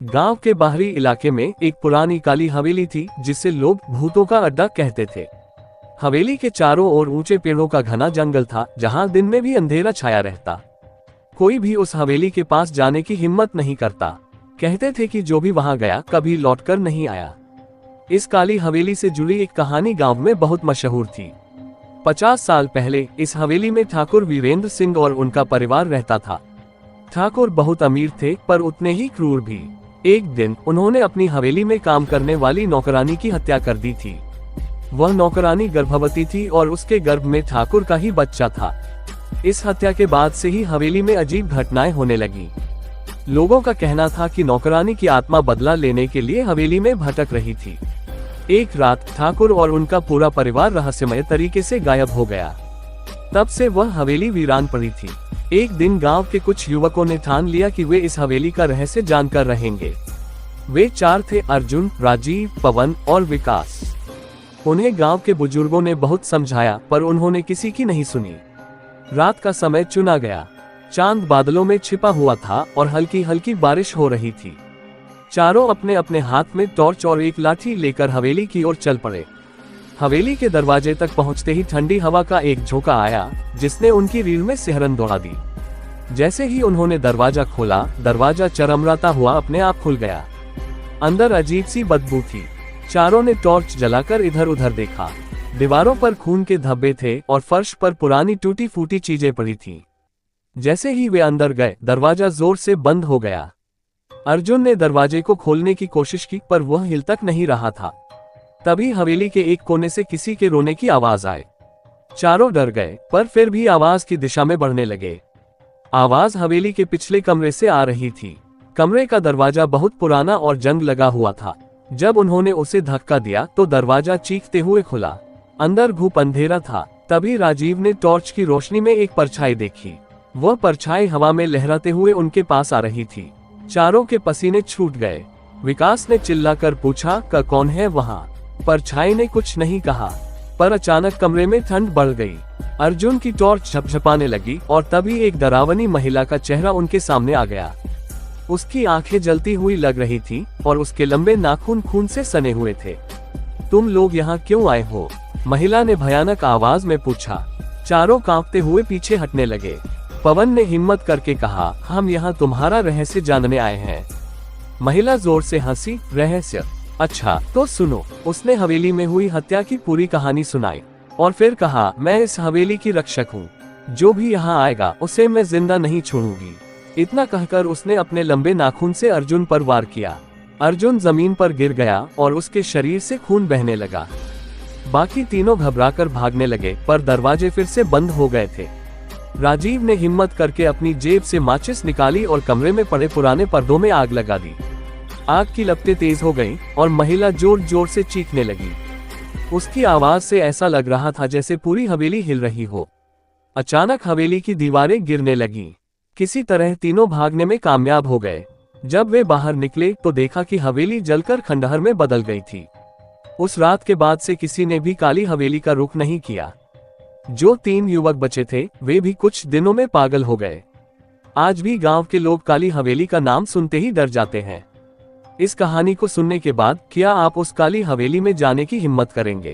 गांव के बाहरी इलाके में एक पुरानी काली हवेली थी जिसे लोग भूतों का अड्डा कहते थे। हवेली के चारों ओर ऊंचे पेड़ों का घना जंगल था जहां दिन में भी अंधेरा छाया रहता। कोई भी उस हवेली के पास जाने की हिम्मत नहीं करता। कहते थे कि जो भी वहां गया कभी लौटकर नहीं आया। इस काली हवेली से जुड़ी एक कहानी गांव में बहुत मशहूर थी। 50 साल पहले इस हवेली में ठाकुर वीरेंद्र सिंह और उनका परिवार रहता था। ठाकुर बहुत अमीर थे पर उतने ही क्रूर भी। एक दिन उन्होंने अपनी हवेली में काम करने वाली नौकरानी की हत्या कर दी थी। वह नौकरानी गर्भवती थी और उसके गर्भ में ठाकुर का ही बच्चा था। इस हत्या के बाद से ही हवेली में अजीब घटनाएं होने लगी। लोगों का कहना था कि नौकरानी की आत्मा बदला लेने के लिए हवेली में भटक रही थी। एक रात ठाकुर और उनका पूरा परिवार रहस्यमय तरीके से गायब हो गया। तब से वह हवेली वीरान पड़ी थी। एक दिन गांव के कुछ युवकों ने ठान लिया कि वे इस हवेली का रहस्य जानकर रहेंगे। वे 4 थे, अर्जुन, राजीव, पवन और विकास। उन्हें गांव के बुजुर्गों ने बहुत समझाया पर उन्होंने किसी की नहीं सुनी। रात का समय चुना गया। चांद बादलों में छिपा हुआ था और हल्की हल्की बारिश हो रही थी। चारों अपने अपने हाथ में टॉर्च और एक लाठी लेकर हवेली की ओर चल पड़े। हवेली के दरवाजे तक पहुंचते ही ठंडी हवा का एक झोंका आया जिसने उनकी रीढ़ में सिहरन दौड़ा दी। जैसे ही उन्होंने दरवाजा खोला, दरवाजा चरमराता हुआ अपने आप खुल गया। अंदर अजीब सी बदबू थी। चारों ने टॉर्च जलाकर इधर उधर देखा। दीवारों पर खून के धब्बे थे और फर्श पर पुरानी टूटी फूटी चीजें पड़ी थीं। जैसे ही वे अंदर गए, दरवाजा जोर से बंद हो गया। अर्जुन ने दरवाजे को खोलने की कोशिश की पर वह हिल तक नहीं रहा था। तभी हवेली के एक कोने से किसी के रोने की आवाज आई। चारों डर गए पर फिर भी आवाज की दिशा में बढ़ने लगे। आवाज हवेली के पिछले कमरे से आ रही थी। कमरे का दरवाजा बहुत पुराना और जंग लगा हुआ था। जब उन्होंने उसे धक्का दिया तो दरवाजा चीखते हुए खुला। अंदर घुप अंधेरा था। तभी राजीव ने टॉर्च की रोशनी में एक परछाई देखी। वह परछाई हवा में लहराते हुए उनके पास आ रही थी। चारों के पसीने छूट गए। विकास ने चिल्लाकर पूछा, कौन है वहाँ? परछाई ने कुछ नहीं कहा पर अचानक कमरे में ठंड बढ़ गई। अर्जुन की टॉर्च झपझपाने लगी और तभी एक डरावनी महिला का चेहरा उनके सामने आ गया। उसकी आंखें जलती हुई लग रही थी और उसके लंबे नाखून खून से सने हुए थे। तुम लोग यहाँ क्यों आए हो? महिला ने भयानक आवाज में पूछा। चारों कांपते हुए पीछे हटने लगे। पवन ने हिम्मत करके कहा, हम यहाँ तुम्हारा रहस्य जानने आए हैं। महिला जोर से हंसी, रहस्य? अच्छा तो सुनो। उसने हवेली में हुई हत्या की पूरी कहानी सुनाई और फिर कहा, मैं इस हवेली की रक्षक हूँ। जो भी यहाँ आएगा उसे मैं जिंदा नहीं छोड़ूंगी। इतना कहकर उसने अपने लंबे नाखून से अर्जुन पर वार किया। अर्जुन जमीन पर गिर गया और उसके शरीर से खून बहने लगा। बाकी तीनों घबराकर भागने लगे पर दरवाजे फिर से बंद हो गए थे। राजीव ने हिम्मत करके अपनी जेब से माचिस निकाली और कमरे में पड़े पुराने पर्दों में आग लगा दी। आग की लपटें तेज हो गईं और महिला जोर जोर से चीखने लगी। उसकी आवाज से ऐसा लग रहा था जैसे पूरी हवेली हिल रही हो। अचानक हवेली की दीवारें गिरने लगीं। किसी तरह तीनों भागने में कामयाब हो गए। जब वे बाहर निकले तो देखा कि हवेली जलकर खंडहर में बदल गई थी। उस रात के बाद से किसी ने भी काली हवेली का रुख नहीं किया। जो 3 युवक बचे थे वे भी कुछ दिनों में पागल हो गए। आज भी गांव के लोग काली हवेली का नाम सुनते ही डर जाते हैं। इस कहानी को सुनने के बाद क्या आप उस काली हवेली में जाने की हिम्मत करेंगे?